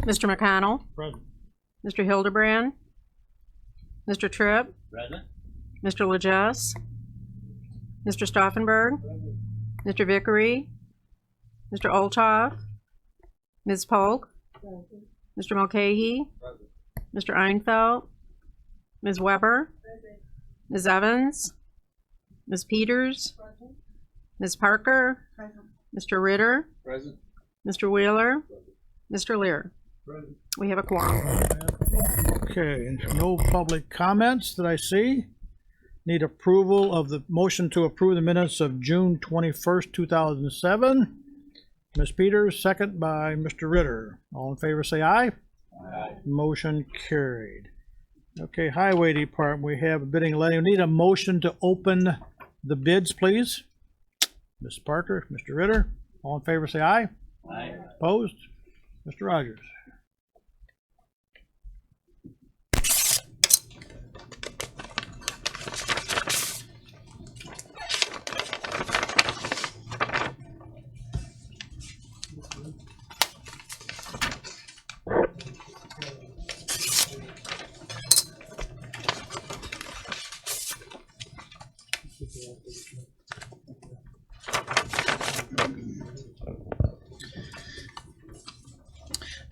Mr. McConnell. Present. Mr. Hildebrand. Mr. Tripp. Present. Mr. Legess. Mr. Stauffenberg. Mr. Vickery. Mr. Olthoff. Ms. Polk. Mr. Mulcahy. Mr. Einfeld. Ms. Weber. Ms. Evans. Ms. Peters. Ms. Parker. Mr. Ritter. Present. Mr. Wheeler. Mr. Lear. Present. We have a quorum. Okay, no public comments that I see. Need approval of the motion to approve the minutes of June 21st, 2007. Ms. Peters, second by Mr. Ritter. All in favor say aye. Aye. Motion carried. Okay, Highway Department, we have a bidding letting. We need a motion to open the bids, please. Ms. Parker, Mr. Ritter, all in favor say aye. Aye. Opposed? Mr. Rogers.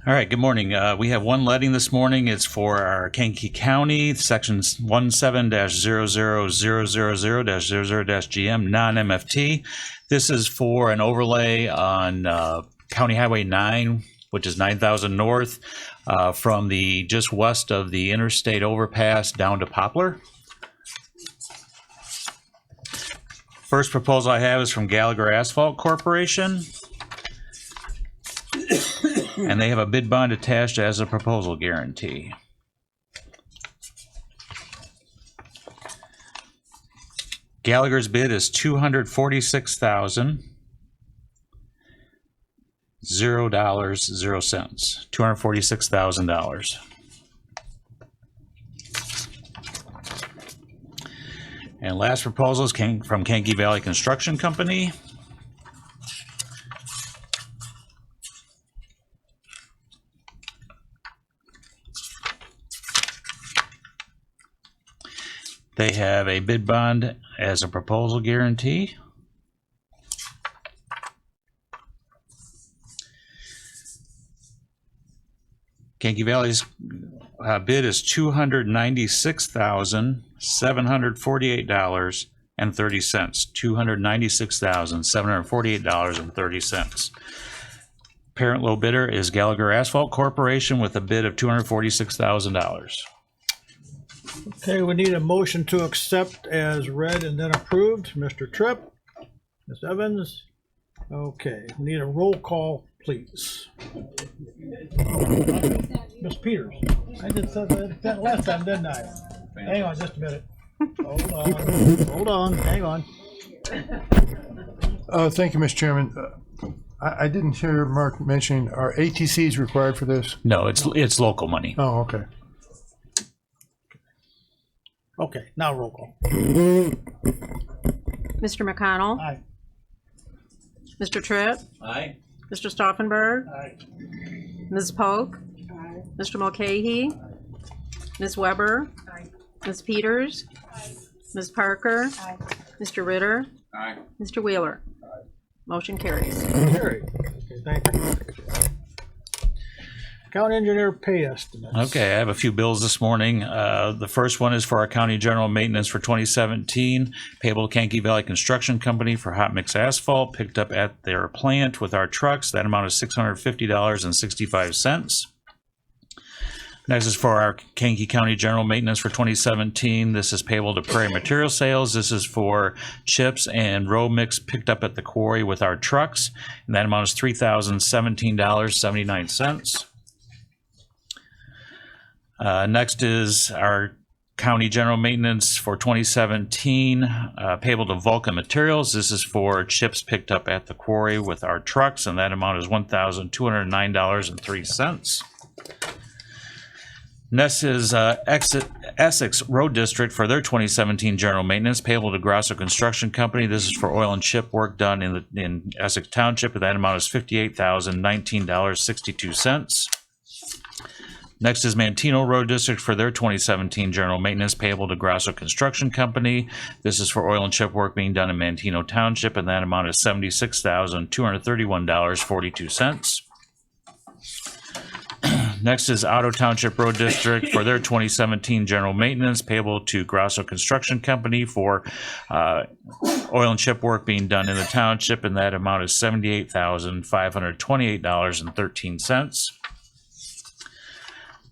All right, good morning. We have one letting this morning. It's for our Kankakee County, sections 17-00000-00-GM, non-MFT. This is for an overlay on County Highway 9, which is 9,000 north, from the just west of the interstate overpass down to Poplar. First proposal I have is from Gallagher Asphalt Corporation. And they have a bid bond attached as a proposal guarantee. Gallagher's bid is $246,000, $0.00, $246,000. And last proposals came from Kankakee Valley Construction Company. They have a bid bond as a proposal guarantee. Kankakee Valley's bid is $296,748.30. $296,748.30. Parent low bidder is Gallagher Asphalt Corporation with a bid of $246,000. Okay, we need a motion to accept as read and then approved. Mr. Tripp, Ms. Evans. Okay, we need a roll call, please. Ms. Peters, I did that last time, didn't I? Hang on just a minute. Hold on, hang on. Thank you, Mr. Chairman. I didn't hear Mark mentioning, are ATCs required for this? No, it's local money. Oh, okay. Okay, now roll call. Mr. McConnell. Aye. Mr. Tripp. Aye. Mr. Stauffenberg. Aye. Ms. Polk. Mr. Mulcahy. Ms. Weber. Ms. Peters. Ms. Parker. Mr. Ritter. Aye. Mr. Wheeler. Motion carries. Carried. Okay, thank you. County engineer pay estimates. Okay, I have a few bills this morning. The first one is for our county general maintenance for 2017, payable to Kankakee Valley Construction Company for hot mix asphalt picked up at their plant with our trucks. That amount is $650.65. Next is for our Kankakee County general maintenance for 2017. This is payable to Prairie Material Sales. This is for chips and road mix picked up at the quarry with our trucks. And that amount is $3,017.79. Next is our county general maintenance for 2017, payable to Vulcan Materials. This is for chips picked up at the quarry with our trucks, and that amount is $1,209.03. Next is Essex Road District for their 2017 general maintenance payable to Grasso Construction Company. This is for oil and chip work done in Essex Township, and that amount is $58,019.62. Next is Mantino Road District for their 2017 general maintenance payable to Grasso Construction Company. This is for oil and chip work being done in Mantino Township, and that amount is $76,231.42. Next is Otto Township Road District for their 2017 general maintenance payable to Grasso Construction Company for oil and chip work being done in the township, and that amount is $78,528.13.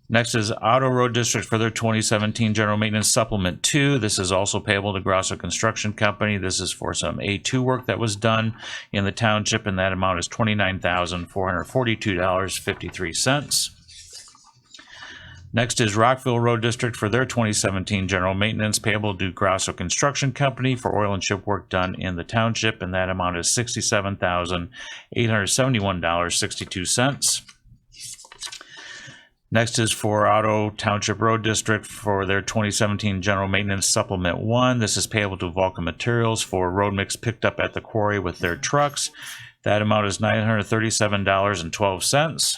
Next is Otto Road District for their 2017 general maintenance supplement 2. This is also payable to Grasso Construction Company. This is for some A2 work that was done in the township, and that amount is $29,442.53. Next is Rockville Road District for their 2017 general maintenance payable to Grasso Construction Company for oil and chip work done in the township, and that amount is $67,871.62. Next is for Otto Township Road District for their 2017 general maintenance supplement 1. This is payable to Vulcan Materials for road mix picked up at the quarry with their trucks. That amount is $937.12.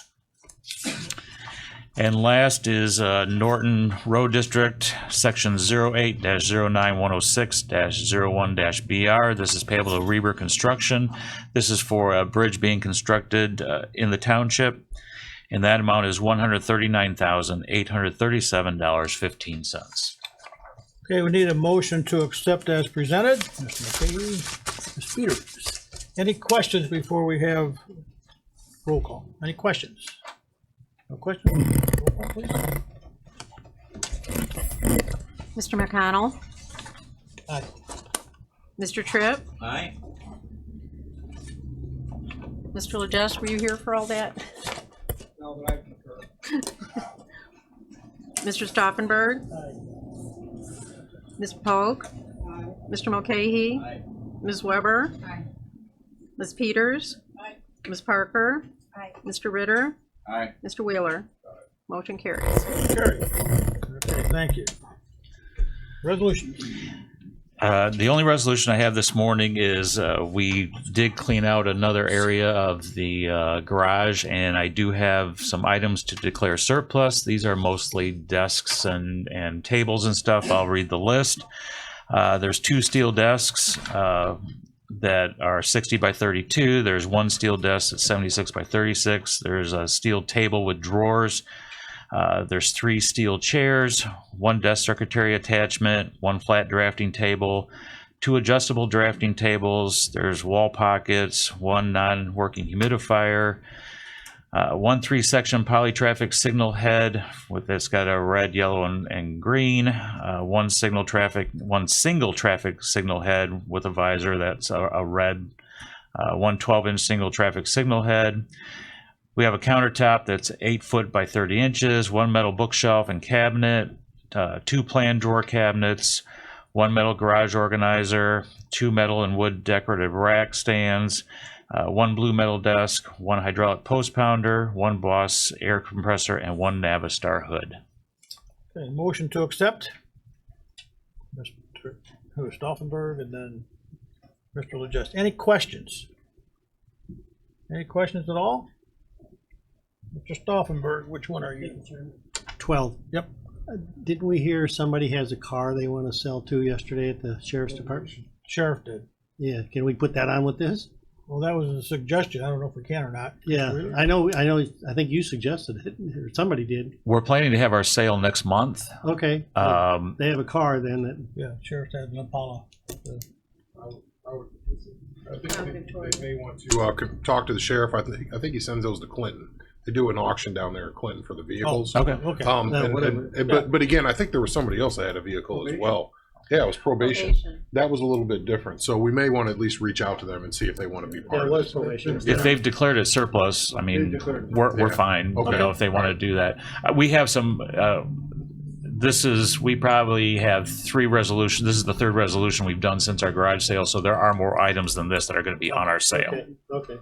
And last is Norton Road District, section 08-09106-01-BR. This is payable to Reber Construction. This is for a bridge being constructed in the township, and that amount is $139,837.15. Okay, we need a motion to accept as presented. Mr. McKay, Ms. Peters. Any questions before we have roll call? Any questions? No questions? Roll call, please. Mr. McConnell, Aye. Mr. Tripp, Aye. Mr. Lejeune, were you here for all that? No, but I concur. Mr. Stauffenberg, Ms. Pogue, Mr. Mulcahy, Ms. Weber, Ms. Peters, Ms. Parker, Mr. Ritter, Mr. Wheeler. Motion carries. Carried. Okay, thank you. Resolution. The only resolution I have this morning is we did clean out another area of the garage, and I do have some items to declare surplus. These are mostly desks and tables and stuff. I'll read the list. There's 2 steel desks that are 60 by 32. There's 1 steel desk that's 76 by 36. There's a steel table with drawers. There's 3 steel chairs, 1 desk secretary attachment, 1 flat drafting table, 2 adjustable drafting tables. There's wall pockets, 1 non-working humidifier, 1 3-section polytraffic signal head that's got a red, yellow, and green. 1 single traffic signal head with a visor that's a red. 1 12-inch single traffic signal head. We have a countertop that's 8 foot by 30 inches, 1 metal bookshelf and cabinet, 2 plan drawer cabinets, 1 metal garage organizer, 2 metal and wood decorative rack stands, 1 blue metal desk, 1 hydraulic post pounder, 1 Boss air compressor, and 1 Navistar hood. Okay, motion to accept. Mr. Stauffenberg and then Mr. Lejeune. Any questions? Any questions at all? Mr. Stauffenberg, which one are you? 12. Yep. Didn't we hear somebody has a car they want to sell to yesterday at the sheriff's department? Sheriff did. Yeah, can we put that on with this? Well, that was a suggestion. I don't know if we can or not. Yeah, Really? I know, I think you suggested it, or somebody did. We're planning to have our sale next month. Okay, they have a car then that, Yeah, Sheriff had an Impala. I think they may want to talk to the sheriff. I think he sends those to Clinton. They do an auction down there in Clinton for the vehicles. Okay. Okay. whatever. But again, I think there was somebody else that had a vehicle as well. Yeah, it was probation. That was a little bit different. So we may want to at least reach out to them and see if they want to be part there of was this. probation. If they've declared it surplus, I mean, we're fine, you know, if they want to do that. We have some, we probably have 3 resolutions. This is the 3rd resolution we've done since our garage sale, so there are more items than this that are going to be on our sale. Okay.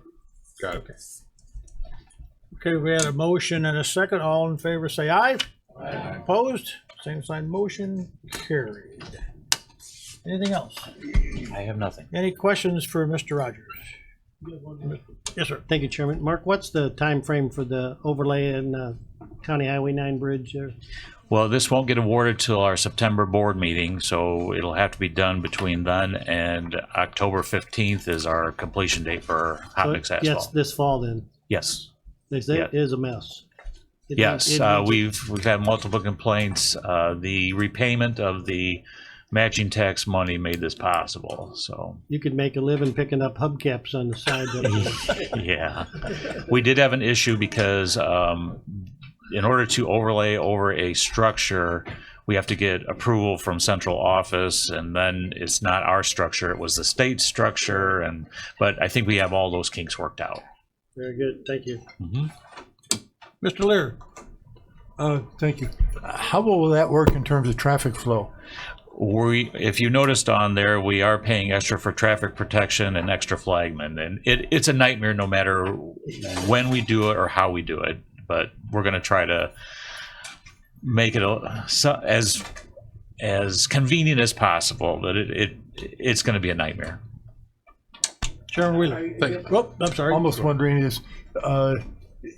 Got it. Okay, we had a motion and a second. All in favor, say aye. Aye. Opposed? Same sign, motion carried. Anything else? I have nothing. Any questions for Mr. Rogers? Yes, sir. Thank you, Chairman. Mark, what's the time frame for the overlay in County Highway 9 bridge there? Well, this won't get awarded till our September board meeting, so it'll have to be done between then and October 15th is our completion date for hot mix Yeah, it's asphalt. this fall then. Yes. It is a mess. It Yes, needs- it needs- we've had multiple complaints. The repayment of the matching tax money made this possible, so, You could make a living picking up hubcaps on the side of it. yeah. We did have an issue because in order to overlay over a structure, we have to get approval from central office, and then it's not our structure, it was the state structure, but I think we have all those kinks worked out. Very good, thank you. Mr. Lear? Thank you. How will that work in terms of traffic flow? If you noticed on there, we are paying extra for traffic protection and extra flagmen, and it's a nightmare no matter when we do it or how we do it, but we're gonna try to make it as convenient as possible, but it's gonna be a nightmare. Chairman Wheeler? Oh, I'm sorry. Almost wondering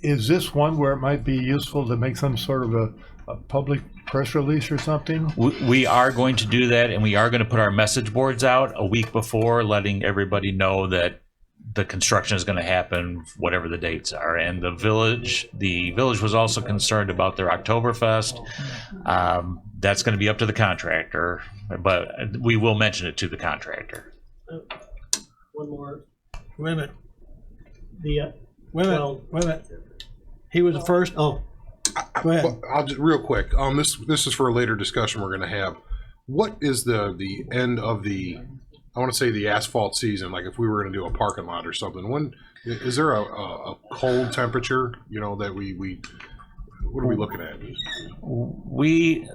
is this one where it might be useful to make some sort of a public press release or something? We are going to do that, and we are going to put our message boards out a week before, letting everybody know that the construction is going to happen, whatever the dates are. And the village was also concerned about their Oktoberfest. That's going to be up to the contractor, but we will mention it to the contractor. One more. Wait a minute. The, Wait a minute. well, Wait a minute. He was the first. oh, Go ahead. Well, I'll just real quick. This is for a later discussion we're going to have. What is the end of the? I want to say the asphalt season. Like if we were going to do a parking lot or something. When is there a cold temperature? You know that we what are we looking at?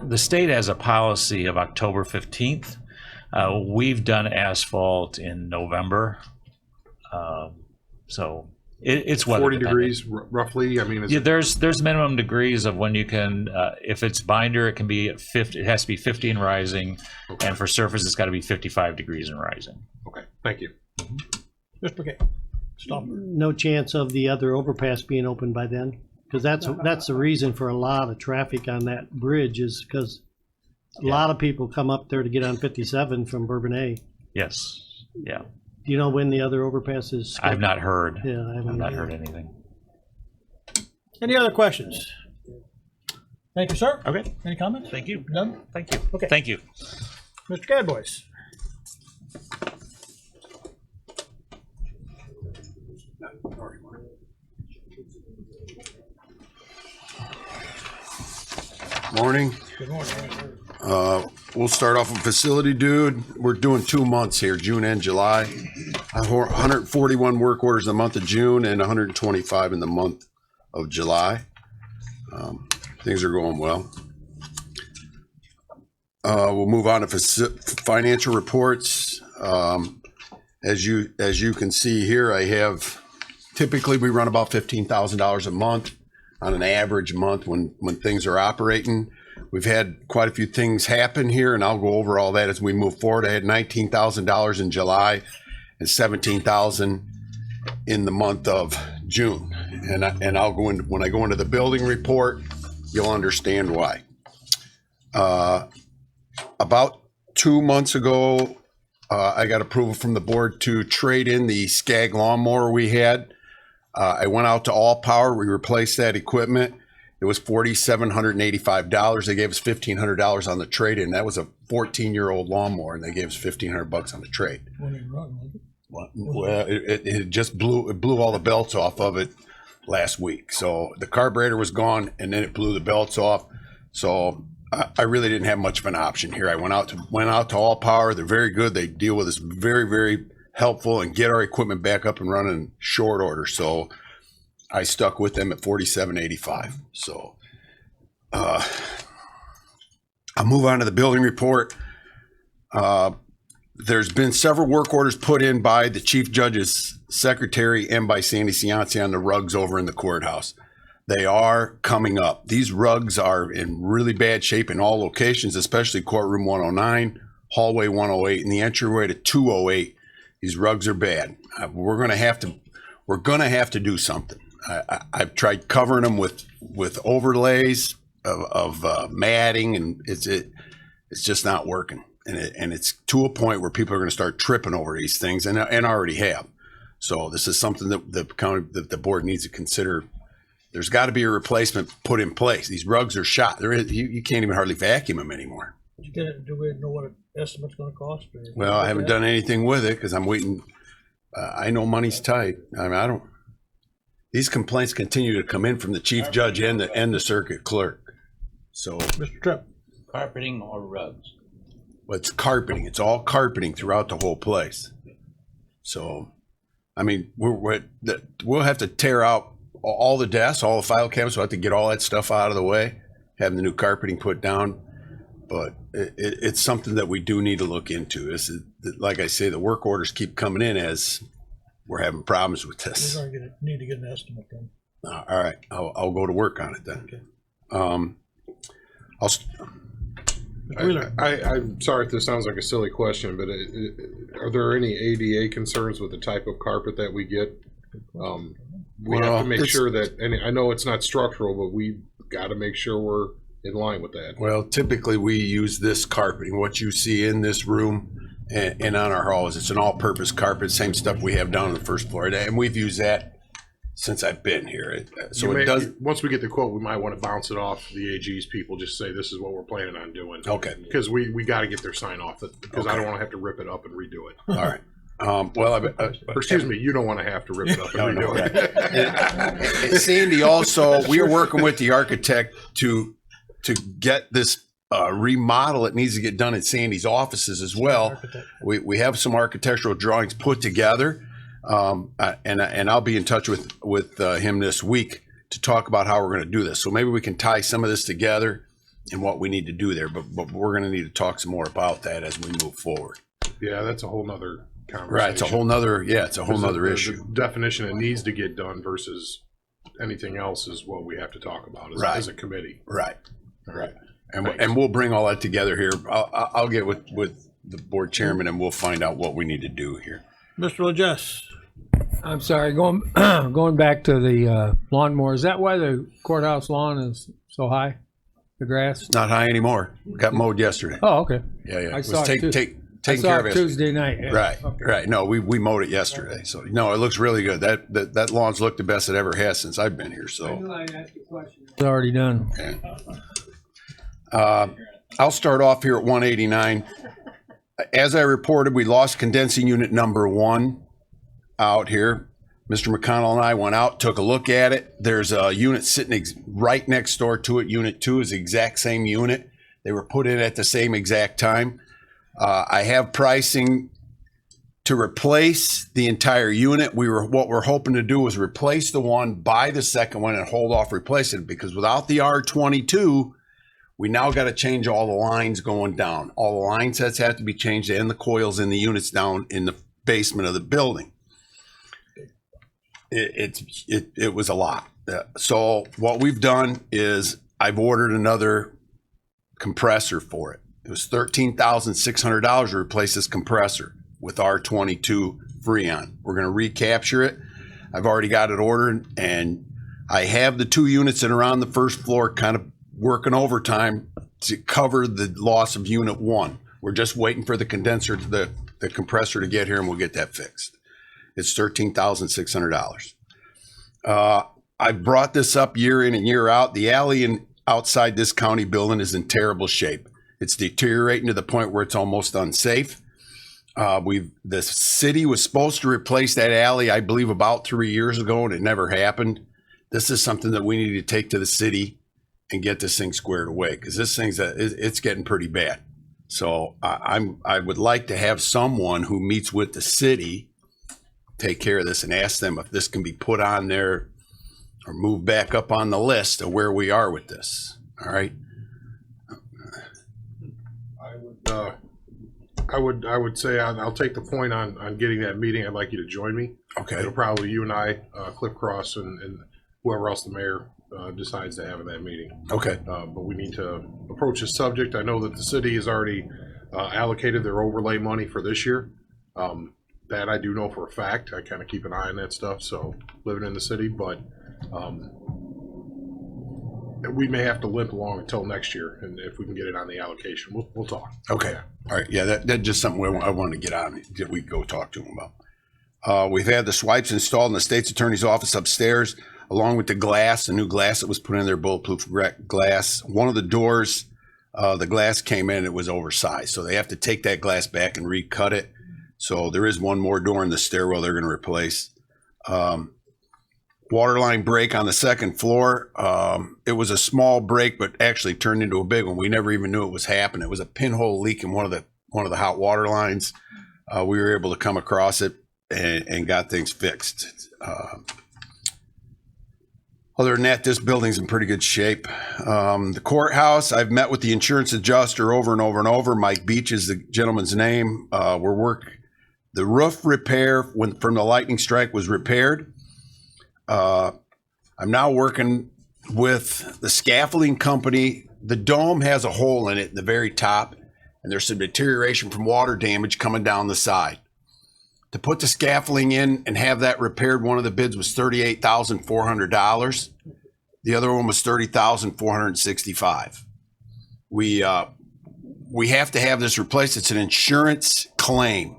The state has a policy of October 15th. We've done asphalt in November. So it's weather 40 dependent. degrees roughly. I mean, is Yeah, it, there's minimum degrees of when you can, if it's binder, it can be at 50, it has to be 50 and rising. Okay. And for surface, it's got to be 55 degrees and rising. okay. Thank you. Mr. McKay? Stop. no chance of the other overpass being open by then? Because that's the reason for a lot of traffic on that bridge is because a lot of people come up there to get on 57 from Bourbonnais. Yes, yeah. Do you know when the other overpass is? I've not heard. Yeah, I haven't I've not either. heard anything. Any other questions? Thank you, sir. Okay, Any comments? thank you. None? Thank you. Okay. Thank you. Mr. Gadbois? Morning. Good morning. We'll start off with facility, dude. We're doing 2 months here, June and July. 141 work orders in the month of June and 125 in the month of July. Things are going well. We'll move on to financial reports. As you can see here, I have, typically we run about $15,000 a month on an average month when things are operating. We've had quite a few things happen here, and I'll go over all that as we move forward. I had $19,000 in July and $17,000 in the month of June. And I'll go into, when I go into the building report, you'll understand why. About 2 months ago, I got approval from the board to trade in the Skag lawnmower we had. I went out to All Power. We replaced that equipment. It was $4,785. They gave us $1,500 on the trade-in. That was a 14-year-old lawnmower, and they gave us $1,500 on the trade. Well, it just blew all the belts off of it last week. So the carburetor was gone, and then it blew the belts off. So I really didn't have much of an option here. I went out to All Power. They're very good. They deal with us very, very helpful and get our equipment back up and running short order. So I stuck with them at $4,785. So I'll move on to the building report. There's been several work orders put in by the chief judge's secretary and by Sandy Cianci on the rugs over in the courthouse. They are coming up. These rugs are in really bad shape in all locations, especially courtroom 109, hallway 108, and the entryway to 208. These rugs are bad. We're gonna have to do something. I've tried covering them with overlays of matting, and it's just not working. And it's to a point where people are going to start tripping over these things, and already have. So this is something that the board needs to consider. There's got to be a replacement put in place. These rugs are shot. You can't even hardly vacuum them anymore. Do we know what an estimate's gonna cost? Well, I haven't done anything with it because I'm waiting. I know money's tight. I mean, I don't. These complaints continue to come in from the chief judge and the circuit clerk. So, Mr. Tripp? Carpeting or rugs? it's carpeting. It's all carpeting throughout the whole place. So, I mean, we'll have to tear out all the desks, all the file cabinets. We'll have to get all that stuff out of the way, have the new carpeting put down. But it's something that we do need to look into. Like I say, the work orders keep coming in as we're having problems with this. We're gonna need to get an estimate then. All right, I'll go to work on it then. Okay. I'm sorry if this sounds like a silly question, but are there any ADA concerns with the type of carpet that we get? We have to make sure that, and I know it's not structural, but we got to make sure we're in line with that. Well, typically we use this carpeting. What you see in this room and on our halls, it's an all-purpose carpet, same stuff we have down on the first floor, and we've used that since I've been here. So it does. Once we get the quote, we might want to bounce it off the AG's people. Just say this is what we're planning on doing. Okay. Because we got to get their sign off. Because I don't want to have to rip it up and redo it. All right. Or excuse me, you don't want to have to rip it up and redo it. Sandy, also, we are working with the architect to get this remodel. It needs to get done at Sandy's offices as well. We have some architectural drawings put together, and I'll be in touch with him this week to talk about how we're going to do this. So maybe we can tie some of this together and what we need to do there. But we're going to need to talk some more about that as we move forward. Yeah, that's a whole nother conversation. Right, it's a whole nother issue. The definition that needs to get done versus anything else is what we have to talk about as a committee. Right. And we'll bring all that together here. I'll get with the board chairman and we'll find out what we need to do here. Mr. Legess? I'm sorry, going back to the lawnmower, is that why the courthouse lawn is so high? The grass? It's not high anymore. Got mowed yesterday. Oh, okay. Yeah. I It saw was it too. taken care of yesterday. Tuesday night. Yeah. Right. Okay. Right. No, we mowed it yesterday. So no, it looks really good. That lawn's looked the best it ever has since I've been here. So It's already done. okay. I'll start off here at 189. As I reported, we lost condensing unit number 1 out here. Mr. McConnell and I went out, took a look at it. There's a unit sitting right next door to it. Unit 2 is the exact same unit. They were put in at the same exact time. I have pricing to replace the entire unit. What we're hoping to do is replace the one, buy the second one, and hold off replacing it, because without the R22, we now got to change all the lines going down. All the line sets have to be changed and the coils in the units down in the basement of the building. It was a lot. So what we've done is I've ordered another compressor for it. It was $13,600 to replace this compressor with R22 Freon. We're going to recapture it. I've already got it ordered, and I have the 2 units that are on the first floor kind of working overtime to cover the loss of unit 1. We're just waiting for the condenser, the compressor to get here, and we'll get that fixed. It's $13,600. I brought this up year in and year out. The alley outside this county building is in terrible shape. It's deteriorating to the point where it's almost unsafe. The city was supposed to replace that alley, I believe, about 3 years ago, and it never happened. This is something that we need to take to the city and get this thing squared away, because this thing's it's getting pretty bad. So I would like to have someone who meets with the city take care of this and ask them if this can be put on there or move back up on the list of where we are with this. All right. I would say I'll take the point on getting that meeting. I'd like you to join me. Okay. It'll probably you and I, Cliff Cross, and whoever else the mayor decides to have in that meeting. Okay. But we need to approach the subject. I know that the city has already allocated their overlay money for this year. That I do know for a fact. I kind of keep an eye on that stuff, so living in the city, but we may have to limp along until next year, and if we can get it on the allocation, we'll talk. Okay. All right. Yeah, that's just something I want to get on that we go talk to him about. We've had the swipes installed in the state's attorney's office upstairs, along with the glass, the new glass that was put in there, bulletproof glass. One of the doors, the glass came in, it was oversized, so they have to take that glass back and recut it. So there is one more door in the stairwell they're going to replace. Water line break on the second floor. It was a small break, but actually turned into a big one. We never even knew it was happening. It was a pinhole leak in one of the hot water lines. We were able to come across it and got things fixed. Other than that, this building's in pretty good shape. The courthouse, I've met with the insurance adjuster over and over and over. Mike Beach is the gentleman's name. The roof repair from the lightning strike was repaired. I'm now working with the scaffolding company. The dome has a hole in it in the very top, and there's some deterioration from water damage coming down the side. To put the scaffolding in and have that repaired, one of the bids was $38,400. The other one was $30,465. We have to have this replaced. It's an insurance claim.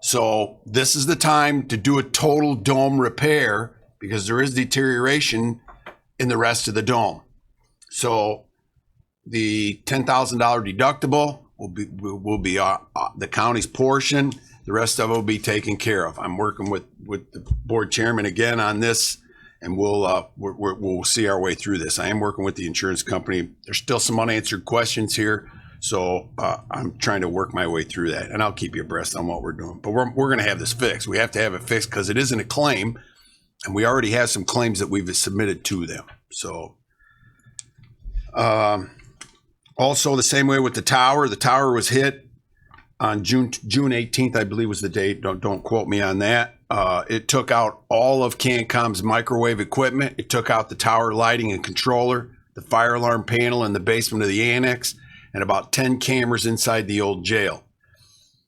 So this is the time to do a total dome repair because there is deterioration in the rest of the dome. So the $10,000 deductible will be the county's portion. The rest of it will be taken care of. I'm working with the board chairman again on this, and we'll see our way through this. I am working with the insurance company. There's still some unanswered questions here. So I'm trying to work my way through that, and I'll keep you abreast on what we're doing. But we're going to have this fixed. We have to have it fixed because it isn't a claim, and we already have some claims that we've submitted to them. So also the same way with the tower. The tower was hit on June 18th, I believe was the date. Don't quote me on that. It took out all of CanCom's microwave equipment. It took out the tower lighting and controller, the fire alarm panel in the basement of the annex, and about 10 cameras inside the old jail.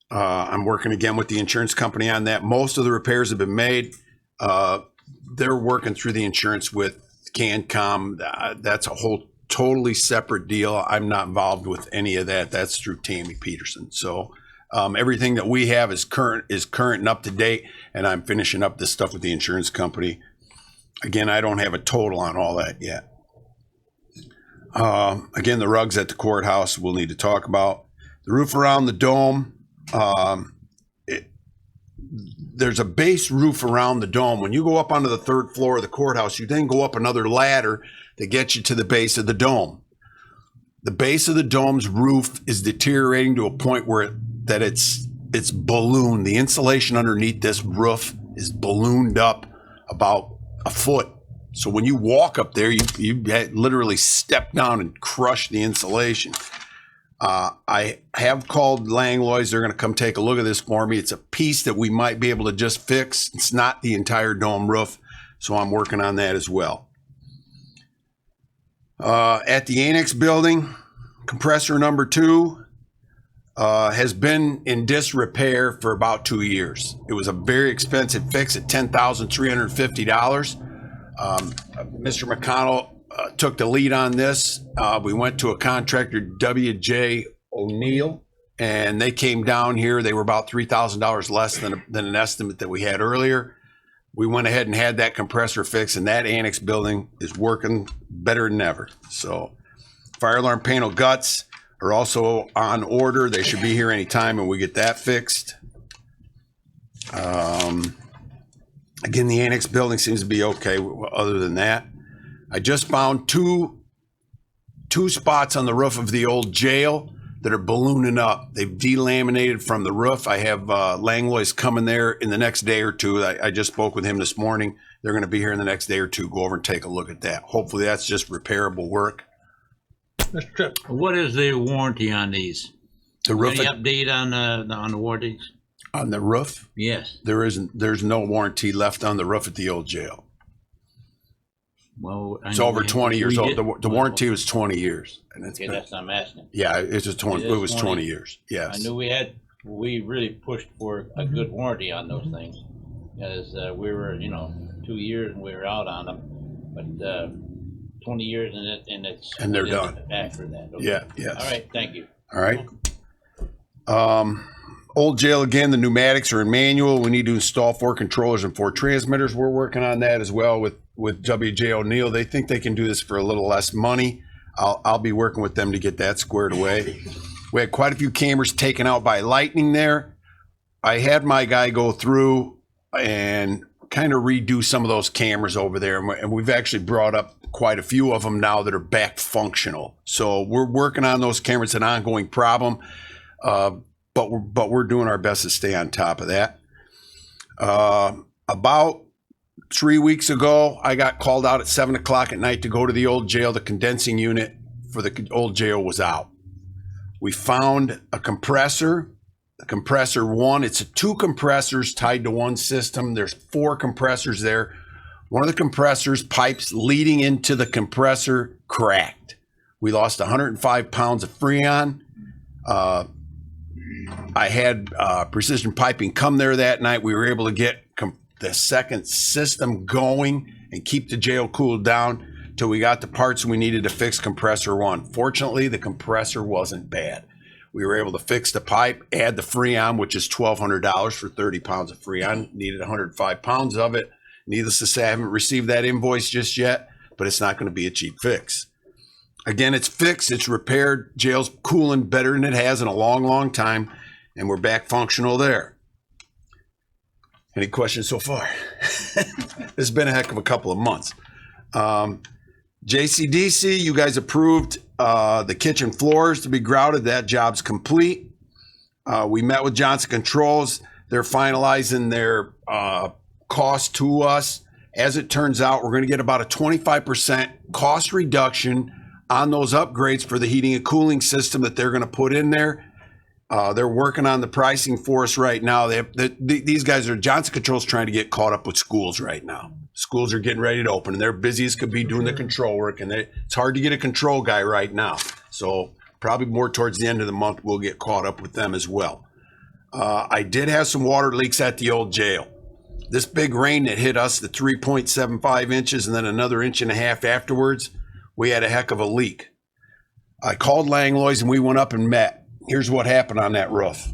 I'm working again with the insurance company on that. Most of the repairs have been made. They're working through the insurance with CanCom. That's a whole totally separate deal. I'm not involved with any of that. That's through Tammy Peterson. So everything that we have is current and up to date, and I'm finishing up this stuff with the insurance company. Again, I don't have a total on all that yet. Again, the rugs at the courthouse we'll need to talk about. The roof around the dome, there's a base roof around the dome. When you go up onto the third floor of the courthouse, you then go up another ladder that gets you to the base of the dome. The base of the dome's roof is deteriorating to a point where it's ballooned. The insulation underneath this roof is ballooned up about a foot. So when you walk up there, you literally step down and crush the insulation. I have called Langlois. They're going to come take a look at this for me. It's a piece that we might be able to just fix. It's not the entire dome roof, so I'm working on that as well. At the annex building, compressor number 2 has been in disrepair for about 2 years. It was a very expensive fix at $10,350. Mr. McConnell took the lead on this. We went to a contractor, W.J. O'Neill, and they came down here. They were about $3,000 less than an estimate that we had earlier. We went ahead and had that compressor fixed, and that annex building is working better than ever. So fire alarm panel guts are also on order. They should be here anytime, and we get that fixed. Again, the annex building seems to be okay other than that. I just found two spots on the roof of the old jail that are ballooning up. They've delaminated from the roof. I have Langlois coming there in the next day or two. I just spoke with him this morning. They're going to be here in the next day or two. Go over and take a look at that. Hopefully that's just repairable work. Mr. Tripp. What is the warranty on these? The roof Any update on the warranties? on the roof. Yes. There's no warranty left on the roof at the old jail. Well, I It's know over we- 20 years we old. did- The warranty was 20 years. And it's Okay, been, that's what I'm asking. yeah, it's just 20, It it is was 20. 20 years. I Yes. knew we really pushed for a good warranty on those things. Because we were, 2 years and we were out on them. But 20 years and it's. And they're it is done. After that. Okay. Yeah, yes. All right, thank you. All right. Old jail again, the pneumatics are in manual. We need to install 4 controllers and 4 transmitters. We're working on that as well with WJ O'Neill. They think they can do this for a little less money. I'll be working with them to get that squared away. We had quite a few cameras taken out by lightning there. I had my guy go through and kind of redo some of those cameras over there. And we've actually brought up quite a few of them now that are back functional. So we're working on those cameras. It's an ongoing problem. But we're doing our best to stay on top of that. About 3 weeks ago, I got called out at 7 o'clock at night to go to the old jail. The condensing unit for the old jail was out. We found a compressor. The compressor one, it's 2 compressors tied to one system. There's 4 compressors there. One of the compressors pipes leading into the compressor cracked. We lost 105 pounds of Freon. I had Precision Piping come there that night. We were able to get the second system going and keep the jail cooled down till we got the parts we needed to fix compressor one. Fortunately, the compressor wasn't bad. We were able to fix the pipe, add the Freon, which is $1,200 for 30 pounds of Freon. Needed 105 pounds of it. Needless to say, I haven't received that invoice just yet, but it's not going to be a cheap fix. Again, it's fixed, it's repaired. Jail's cooling better than it has in a long, long time, and we're back functional there. Any questions so far? It's been a heck of a couple of months. JCDC, you guys approved the kitchen floors to be grouted. That job's complete. We met with Johnson Controls. They're finalizing their cost to us. As it turns out, we're going to get about a 25% cost reduction on those upgrades for the heating and cooling system that they're going to put in there. They're working on the pricing for us right now. These guys are Johnson Controls trying to get caught up with schools right now. Schools are getting ready to open, and they're busy as could be doing the control work, and it's hard to get a control guy right now. So probably more towards the end of the month, we'll get caught up with them as well. I did have some water leaks at the old jail. This big rain that hit us, the 3.75 inches and then another 1.5 inches afterwards, we had a heck of a leak. I called Langlois and we went up and met. Here's what happened on that roof.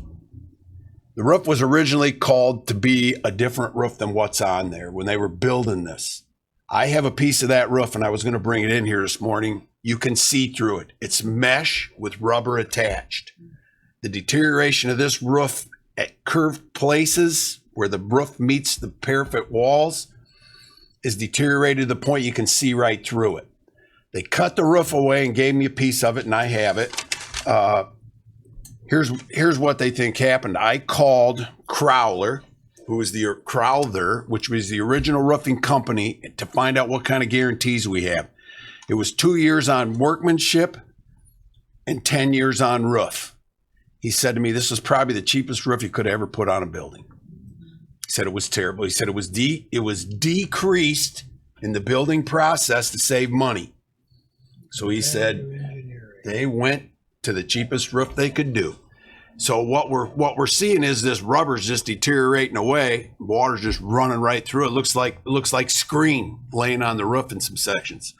The roof was originally called to be a different roof than what's on there when they were building this. I have a piece of that roof and I was going to bring it in here this morning. You can see through it. It's mesh with rubber attached. The deterioration of this roof at curved places where the roof meets the parapet walls is deteriorated to the point you can see right through it. They cut the roof away and gave me a piece of it, and I have it. Here's what they think happened. I called Crowler, which was the original roofing company, to find out what kind of guarantees we have. It was 2 years on workmanship and 10 years on roof. He said to me, this was probably the cheapest roof you could ever put on a building. He said it was terrible. He said it was decreased in the building process to save money. So he said they went to the cheapest roof they could do. So what we're seeing is this rubber's just deteriorating away. Water's just running right through it. It looks like screen laying on the roof in some sections.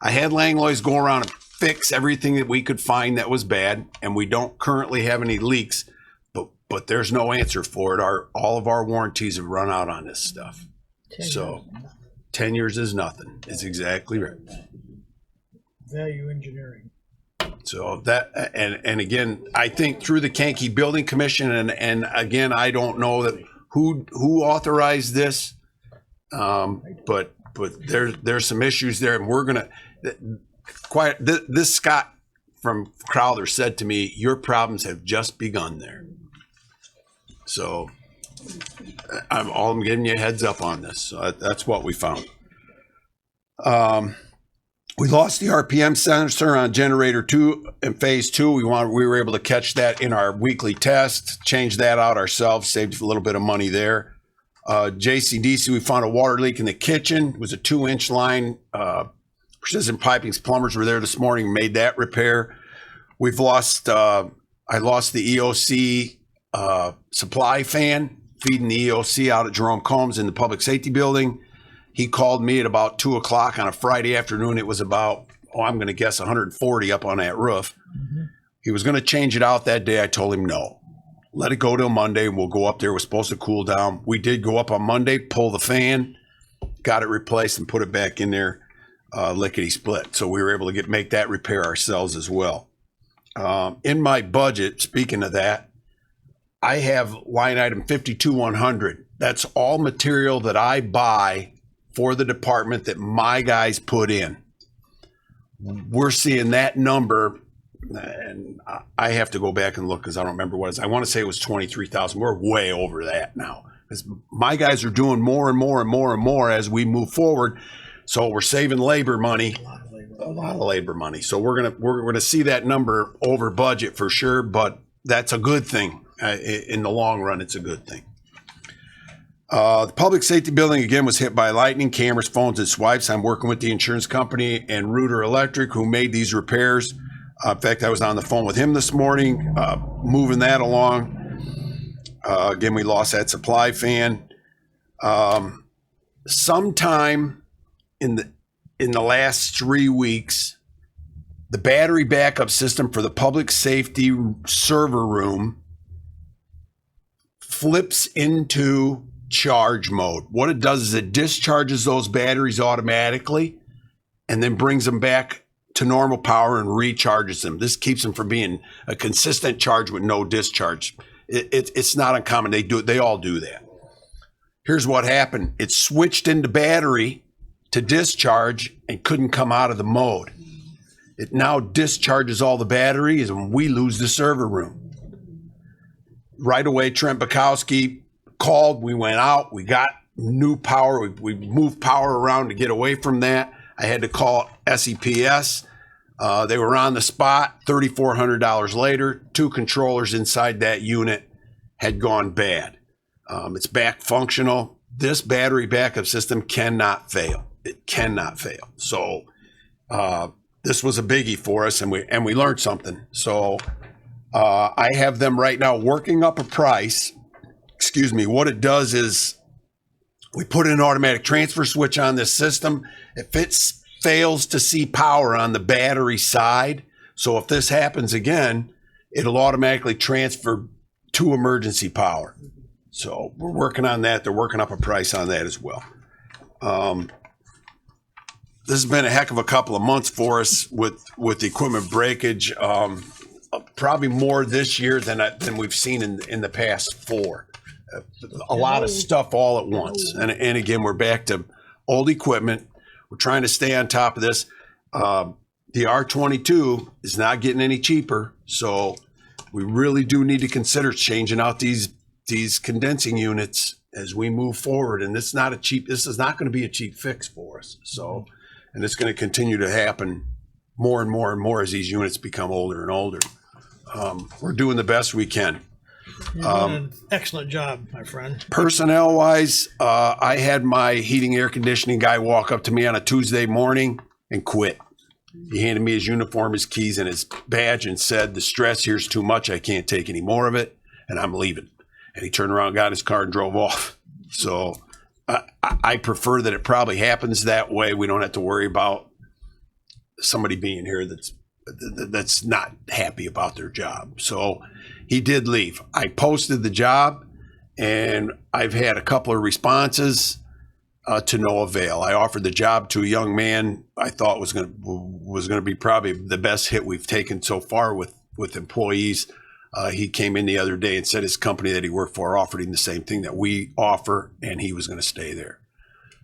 I had Langlois go around and fix everything that we could find that was bad, and we don't currently have any leaks, but there's no answer for it. All of our warranties have run out on this stuff. So 10 years is nothing. It's exactly right. Value engineering. So that, and again, I think through the Kankakee Building Commission, and again, I don't know that who authorized this, but there's some issues there, and we're gonna this Scott from Crowther said to me, your problems have just begun there. So I'm giving you a heads up on this. So that's what we found. We lost the RPM sensor on generator 2 in phase 2. We were able to catch that in our weekly test, change that out ourselves, saved a little bit of money there. JCDC, we found a water leak in the kitchen. It was a 2-inch line. Precision Piping's plumbers were there this morning, made that repair. We've lost, I lost the EOC supply fan feeding the EOC out at Jerome Combs in the public safety building. He called me at about 2 o'clock on a Friday afternoon. It was about, I'm going to guess 140 up on that roof. He was going to change it out that day. I told him no. Let it go till Monday and we'll go up there. We're supposed to cool down. We did go up on Monday, pull the fan, got it replaced and put it back in there, lickety split. So we were able to make that repair ourselves as well. In my budget, speaking of that, I have line item 52,100. That's all material that I buy for the department that my guys put in. We're seeing that number, and I have to go back and look because I don't remember what it is. I want to say it was 23,000. We're way over that now because my guys are doing more and more and more and more as we move forward. So we're saving labor money, a lot of labor money. So we're gonna see that number over budget for sure, but that's a good thing. In the long run, it's a good thing. The public safety building again was hit by lightning, cameras, phones, and swipes. I'm working with the insurance company and Reuter Electric who made these repairs. In fact, I was on the phone with him this morning, moving that along. Again, we lost that supply fan. Sometime in the last 3 weeks, the battery backup system for the public safety server room flips into charge mode. What it does is it discharges those batteries automatically and then brings them back to normal power and recharges them. This keeps them from being a consistent charge with no discharge. It's not uncommon. They all do that. Here's what happened. It switched into battery to discharge and couldn't come out of the mode. It now discharges all the batteries and we lose the server room. Right away, Trent Bukowski called. We went out. We got new power. We moved power around to get away from that. I had to call SEPS. They were on the spot. $3,400 later, 2 controllers inside that unit had gone bad. It's back functional. This battery backup system cannot fail. It cannot fail. So this was a biggie for us, and we learned something. So I have them right now working up a price. Excuse me. What it does is we put an automatic transfer switch on this system. If it fails to see power on the battery side, so if this happens again, it'll automatically transfer to emergency power. So we're working on that. They're working up a price on that as well. This has been a heck of a couple of months for us with the equipment breakage. Probably more this year than we've seen in the past 4. A lot of stuff all at once. And again, we're back to old equipment. We're trying to stay on top of this. The R22 is not getting any cheaper. So we really do need to consider changing out these condensing units as we move forward. And this is not going to be a cheap fix for us. So, and it's going to continue to happen more and more and more as these units become older and older. We're doing the best we can. You're doing an excellent job, my friend. Personnel wise, I had my heating air conditioning guy walk up to me on a Tuesday morning and quit. He handed me his uniform, his keys, and his badge and said, "The stress here's too much. I can't take any more of it, and I'm leaving." And he turned around, got in his car, and drove off. So I prefer that it probably happens that way. We don't have to worry about somebody being here that's not happy about their job. So he did leave. I posted the job, and I've had a couple of responses to no avail. I offered the job to a young man I thought was going to be probably the best hit we've taken so far with employees. He came in the other day and said his company that he worked for offered him the same thing that we offer, and he was going to stay there.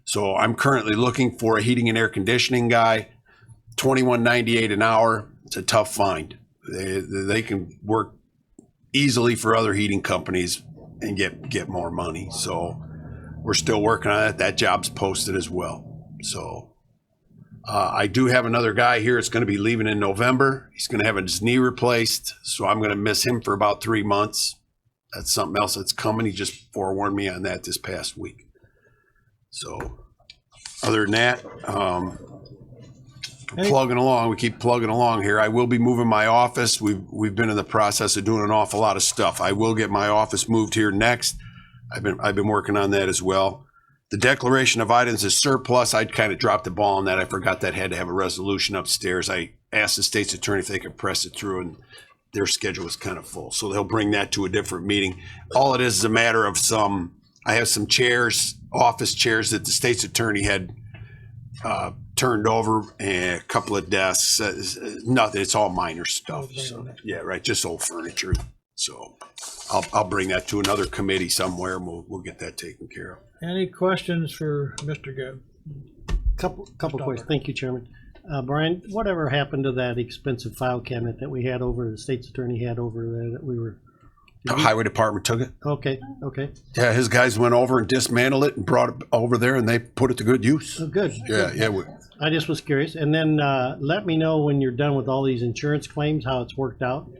So I'm currently looking for a heating and air conditioning guy, $21.98 an hour. It's a tough find. They can work easily for other heating companies and get more money. So we're still working on it. That job's posted as well. So I do have another guy here. It's going to be leaving in November. He's going to have his knee replaced. So I'm going to miss him for about 3 months. that's something else that's coming. He just forewarned me on that this past week. So other than that, plugging along. We keep plugging along here. I will be moving my office. We've been in the process of doing an awful lot of stuff. I will get my office moved here next. I've been working on that as well. The declaration of items is surplus. I kind of dropped the ball on that. I forgot that had to have a resolution upstairs. I asked the state's attorney if they could press it through, and their schedule was kind of full. So they'll bring that to a different meeting. All it is a matter of I have some chairs, office chairs that the state's attorney had turned over, and a couple of desks. Nothing. It's all minor stuff. So yeah, right. Just old furniture. So I'll bring that to another committee somewhere, and we'll get that taken care of. Any questions for Mr. Gibb? Couple questions. Thank you, Chairman. Brian, whatever happened to that expensive file cabinet that we had over, the state's attorney had over there that we were? The highway department took it. Okay. Yeah, his guys went over and dismantled it and brought it over there, and they put it to good use. Oh, good. Yeah. I just was curious. And then let me know when you're done with all these insurance claims, how it's worked out.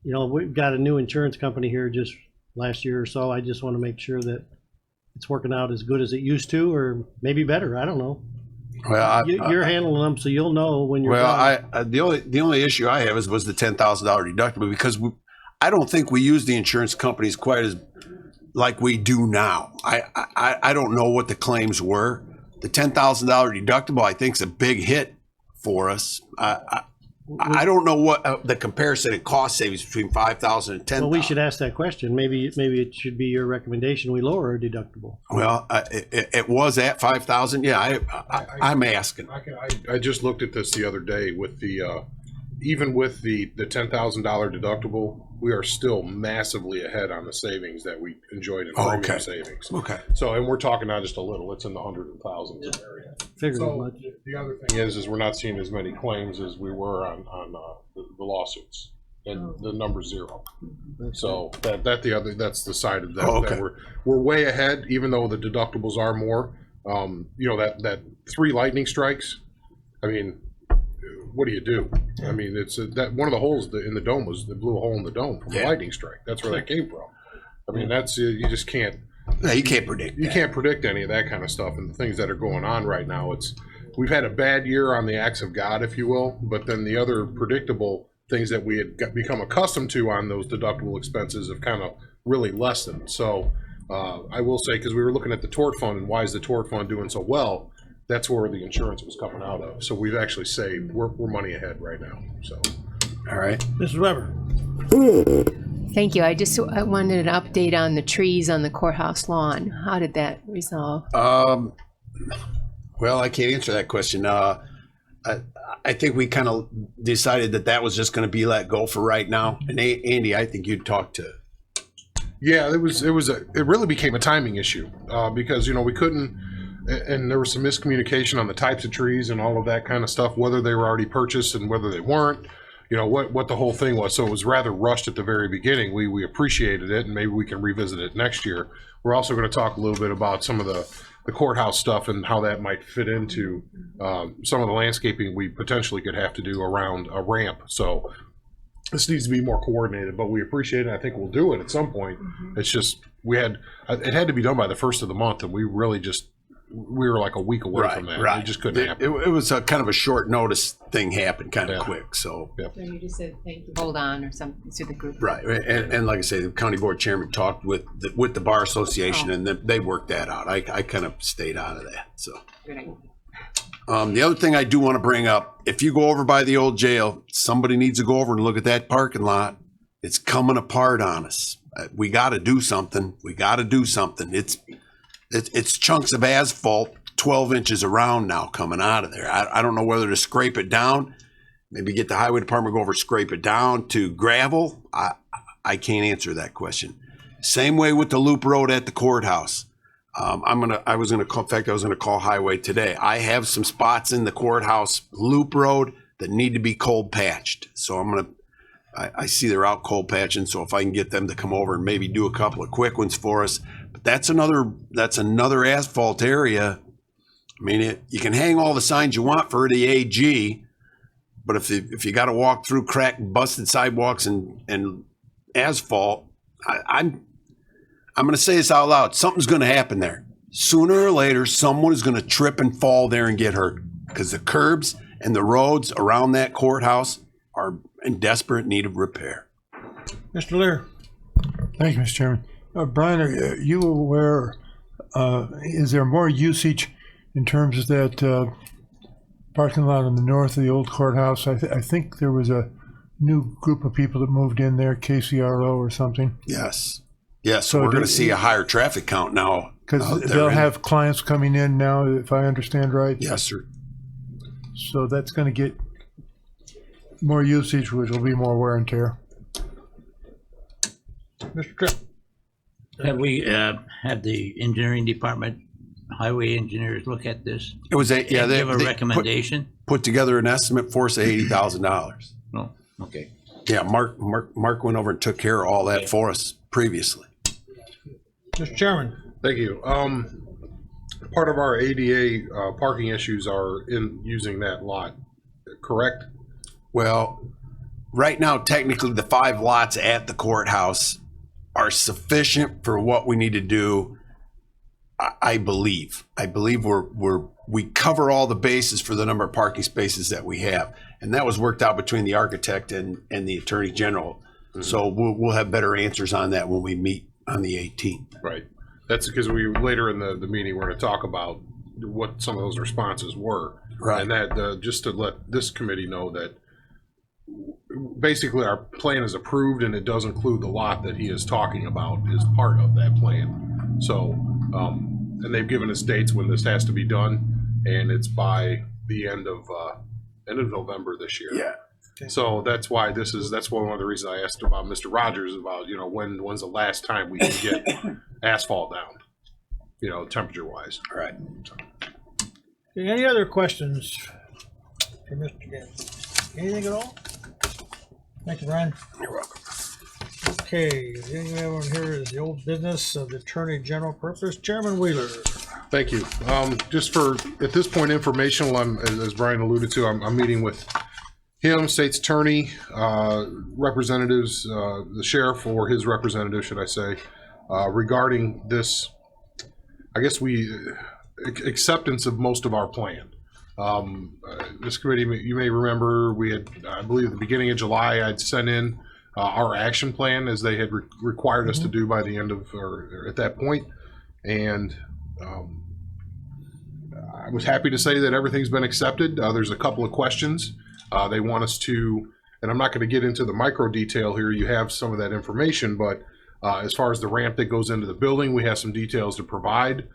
You know, we've got a new insurance company here just last year or so. I just want to make sure that it's working out as good as it used to, or maybe better. I don't know. Well, you're handling them, so you'll know when you're done. The only issue I have was the $10,000 deductible, because I don't think we use the insurance companies quite as like we do now. I don't know what the claims were. The $10,000 deductible, I think, is a big hit for us. I don't know what the comparison in cost savings between $5,000 and $10,000. Well, we should ask that question. Maybe it should be your recommendation we lower our deductible. Well, it was at $5,000. Yeah, I'm asking. I just looked at this the other day with the even with the $10,000 deductible, we are still massively ahead on the savings that we enjoyed in premium savings. Okay. So, and we're talking not just a little; it's in the hundreds of thousands area. Figured as So much. the other thing is we're not seeing as many claims as we were on the lawsuits, and the number's zero. So that's the side of that. Oh, okay. That we're way ahead, even though the deductibles are more. You know, that 3 lightning strikes. I mean, what do you do? I mean, it's that one of the holes in the dome was blew a hole in the dome from a lightning strike. That's where that came from. I mean, that's you just can't. No, you can't predict. You can't predict any of that kind of stuff, and the things that are going on right now. We've had a bad year on the acts of God, if you will, but then the other predictable things that we had become accustomed to on those deductible expenses have kind of really lessened. So I will say, because we were looking at the tort fund and why is the tort fund doing so well, that's where the insurance was coming out of. So we've actually saved, we're money ahead right now. So, all right. Mrs. Weber? Thank you. I wanted an update on the trees on the courthouse lawn. How did that resolve? Well, I can't answer that question. I think we kind of decided that was just going to be let go for right now. And Andy, I think you'd talk to. Yeah, it really became a timing issue because, you know, we couldn't, and there was some miscommunication on the types of trees and all of that kind of stuff, whether they were already purchased and whether they weren't, you know, what the whole thing was. So it was rather rushed at the very beginning. We appreciated it, and maybe we can revisit it next year. We're also going to talk a little bit about some of the courthouse stuff and how that might fit into some of the landscaping we potentially could have to do around a ramp. So this needs to be more coordinated, but we appreciate it. I think we'll do it at some point. It's just it had to be done by the 1st of the month, and we were like a week away from that. It just couldn't happen. It was a kind of a short notice thing happened kind of quick. So So you just said thank you. Hold on or something to the group. right, and like I say, the county board chairman talked with the bar association, and they worked that out. I kind of stayed out of that. So Good idea. the other thing I do want to bring up, if you go over by the old jail, somebody needs to go over and look at that parking lot. It's coming apart on us. We got to do something. It's chunks of asphalt 12 inches around now coming out of there. I don't know whether to scrape it down, maybe get the highway department to go over, scrape it down to gravel. I can't answer that question. Same way with the loop road at the courthouse. I was gonna call highway today. I have some spots in the courthouse loop road that need to be cold patched. So I see they're out cold patching. So if I can get them to come over and maybe do a couple of quick ones for us. That's another asphalt area. I mean, you can hang all the signs you want for the AG, but if you got to walk through cracked, busted sidewalks and asphalt, I'm going to say this out loud. Something's going to happen there. Sooner or later, someone is going to trip and fall there and get hurt because the curbs and the roads around that courthouse are in desperate need of repair. Mr. Lear. Thank you, Mr. Chairman. Brian, are you aware, is there more usage in terms of that parking lot on the north of the old courthouse? I think there was a new group of people that moved in there, KCRO or something. Yes. Yes, So we're going do- to see a higher traffic count now. Because out there they'll in- have clients coming in now, if I understand right. Yes, sir. So that's going to get more usage, which will be more wear and tear. Mr. Tripp. Have we had the engineering department, highway engineers look at this? It was a, yeah, And they give a they recommendation? put together an estimate for us of $80,000. No, okay. Yeah, Mark went over and took care of all that for us previously. Mr. Chairman. Thank you. Part of our ADA parking issues are in using that lot, correct? Well, right now, technically, the 5 lots at the courthouse are sufficient for what we need to do. I believe we cover all the bases for the number of parking spaces that we have, and that was worked out between the architect and the attorney general. So we'll have better answers on that when we meet on the 18th. Right. That's because we, later in the meeting, we're going to talk about what some of those responses were. Right. And that, just to let this committee know that basically our plan is approved and it does include the lot that he is talking about as part of that plan. So, and they've given us dates when this has to be done, and it's by the end of November this year. Yeah. So that's why that's one of the reasons I asked about Mr. Rogers about, when's the last time we can get asphalt down, temperature wise. All right. Okay, any other questions for Mr. Gann? Anything at all? Thank you, Brian. You're welcome. Okay, the thing we have on here is the old business of the Attorney General purpose. Chairman Wheeler. Thank you. Just for, at this point, informational, as Brian alluded to, I'm meeting with him, state's attorney, representatives, the sheriff or his representative, should I say, regarding this, I guess acceptance of most of our plan. This committee, you may remember, we had, I believe at the beginning of July, I'd sent in our action plan as they had required us to do by the end of, or at that point. And I was happy to say that everything's been accepted. There's a couple of questions. They want us to, and I'm not going to get into the micro detail here. You have some of that information, but as far as the ramp that goes into the building, we have some details to provide.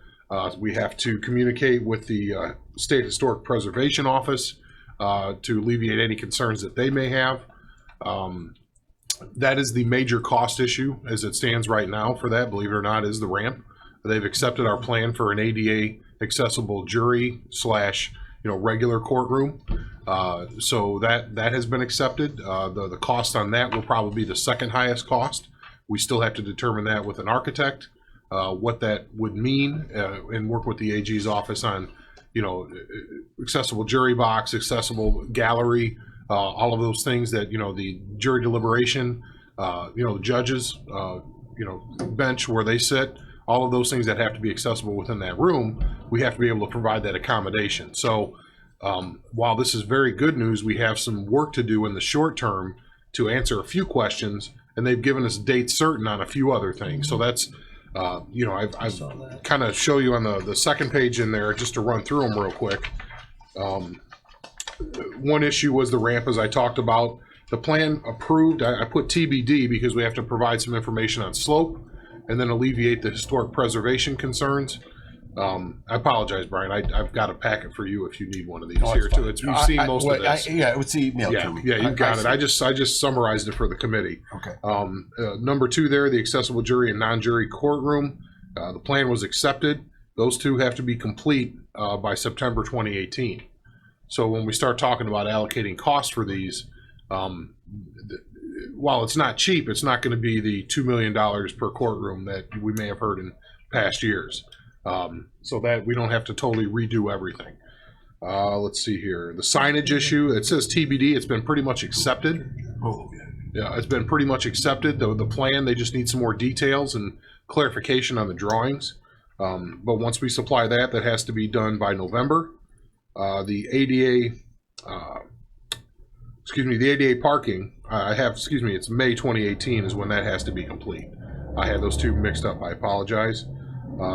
We have to communicate with the State Historic Preservation Office to alleviate any concerns that they may have. That is the major cost issue as it stands right now for that, believe it or not, is the ramp. They've accepted our plan for an ADA accessible jury / regular courtroom. So that has been accepted. The cost on that will probably be the second highest cost. We still have to determine that with an architect, what that would mean, and work with the AG's office on, accessible jury box, accessible gallery, all of those things that, the jury deliberation, the judges, bench where they sit, all of those things that have to be accessible within that room, we have to be able to provide that accommodation. So while this is very good news, we have some work to do in the short term to answer a few questions, and they've given us dates certain on a few other things. So that's, I've kind of show you on the second page in there, just to run through them real quick. One issue was the ramp, as I talked about. The plan approved, I put TBD because we have to provide some information on slope and then alleviate the historic preservation concerns. I apologize, Brian. I've got a packet for you if you need one of these here too. You've seen most of this. Yeah, it was emailed to me. Yeah, you got it. I just summarized it for the committee. Okay. Number 2 there, the accessible jury and non-jury courtroom. The plan was accepted. Those two have to be complete by September 2018. So when we start talking about allocating costs for these, while it's not cheap, it's not going to be the $2 million per courtroom that we may have heard in past years. So that we don't have to totally redo everything. Let's see here. The signage issue, it says TBD. It's been pretty much accepted. Yeah, it's been pretty much accepted. The plan, they just need some more details and clarification on the drawings. But once we supply that, that has to be done by November. The ADA, the ADA parking, it's May 2018 is when that has to be complete. I had those two mixed up, I apologize.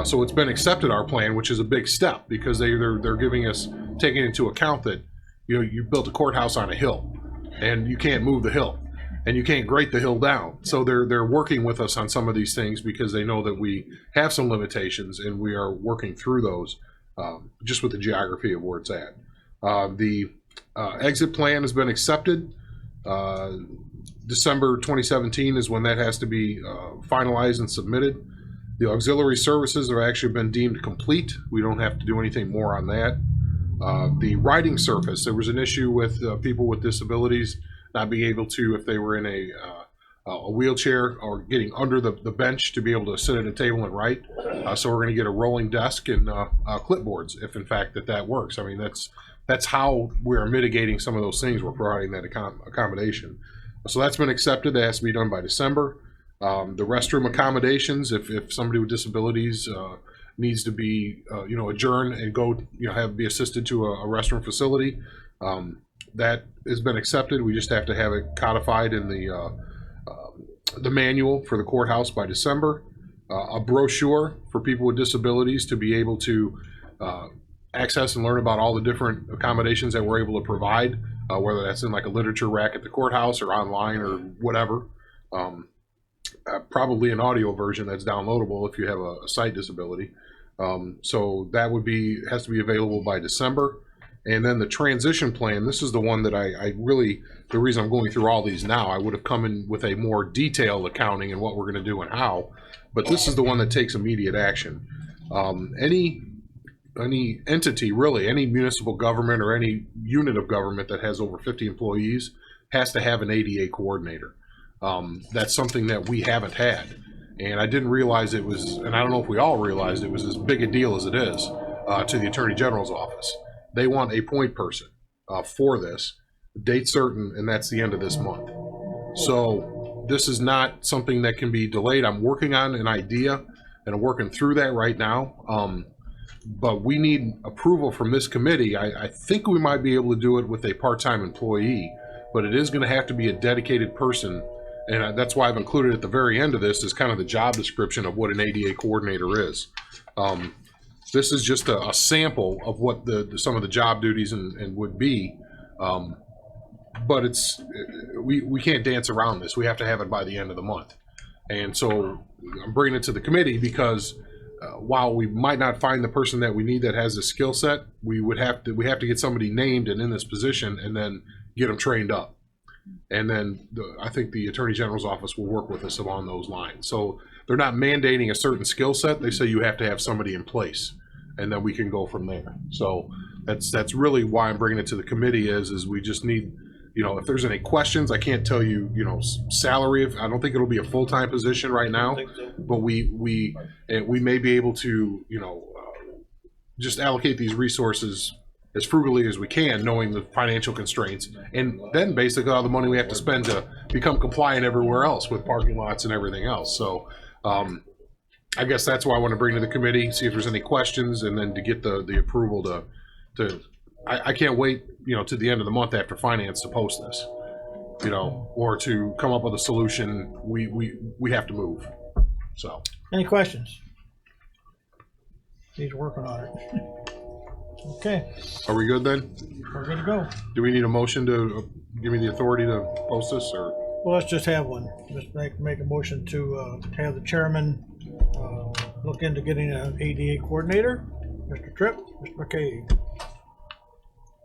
So it's been accepted, our plan, which is a big step because they're giving us, taking into account that, you built a courthouse on a hill and you can't move the hill and you can't grate the hill down. So they're working with us on some of these things because they know that we have some limitations and we are working through those just with the geography of where it's at. The exit plan has been accepted. December 2017 is when that has to be finalized and submitted. The auxiliary services have actually been deemed complete. We don't have to do anything more on that. The riding surface, there was an issue with people with disabilities not being able to, if they were in a wheelchair or getting under the bench to be able to sit at a table and write. So we're going to get a rolling desk and clipboards if in fact that works. I mean, that's how we're mitigating some of those things. We're providing that accommodation. So that's been accepted. That has to be done by December. The restroom accommodations, if somebody with disabilities needs to be, adjourn and go, be assisted to a restroom facility, that has been accepted. We just have to have it codified in the manual for the courthouse by December. A brochure for people with disabilities to be able to access and learn about all the different accommodations that we're able to provide, whether that's in like a literature rack at the courthouse or online or whatever. Probably an audio version that's downloadable if you have a sight disability. So that has to be available by December. And then the transition plan, this is the one that I really, the reason I'm going through all these now, I would have come in with a more detailed accounting and what we're going to do and how, but this is the one that takes immediate action. Any entity, really, any municipal government or any unit of government that has over 50 employees has to have an ADA coordinator. That's something that we haven't had. And I didn't realize it was, and I don't know if we all realized it was as big a deal as it is to the Attorney General's office. They want a point person for this, date certain, and that's the end of this month. So this is not something that can be delayed. I'm working on an idea and I'm working through that right now. But we need approval from this committee. I think we might be able to do it with a part-time employee, but it is going to have to be a dedicated person. And that's why I've included at the very end of this is kind of the job description of what an ADA coordinator is. This is just a sample of what some of the job duties and would be. But we can't dance around this. We have to have it by the end of the month. And so I'm bringing it to the committee because while we might not find the person that we need that has the skill set, we have to get somebody named and in this position and then get them trained up. And then I think the Attorney General's office will work with us along those lines. So they're not mandating a certain skill set. They say you have to have somebody in place, and then we can go from there. So that's really why I'm bringing it to the committee is we just need, if there's any questions, I can't tell you, salary. I don't think it'll be a full-time position right now, but we may be able to, just allocate these resources as frugally as we can, knowing the financial constraints, and then basically all the money we have to spend to become compliant everywhere else with parking lots and everything else. So I guess that's why I want to bring to the committee, see if there's any questions, and then to get the approval I can't wait, to the end of the month after finance to post this, or to come up with a solution. We have to move. So Any questions? He's working on it. Okay, are we good then? we're good to go. Do we need a motion to give me the authority to post this, or? Well, let's just have one. Just make a motion to have the chairman look into getting an ADA coordinator. Mr. Tripp, Mr. McKay.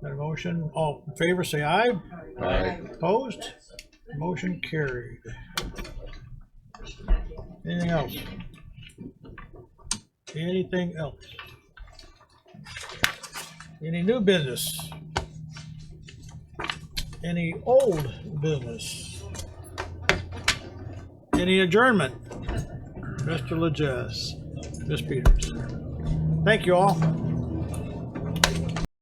Got a motion? All in favor, say aye. Aye. Opposed? Motion carried. Anything else? Anything else? Any new business? Any old business? Any adjournment? Mr. Legess, Ms. Peters. Thank you all.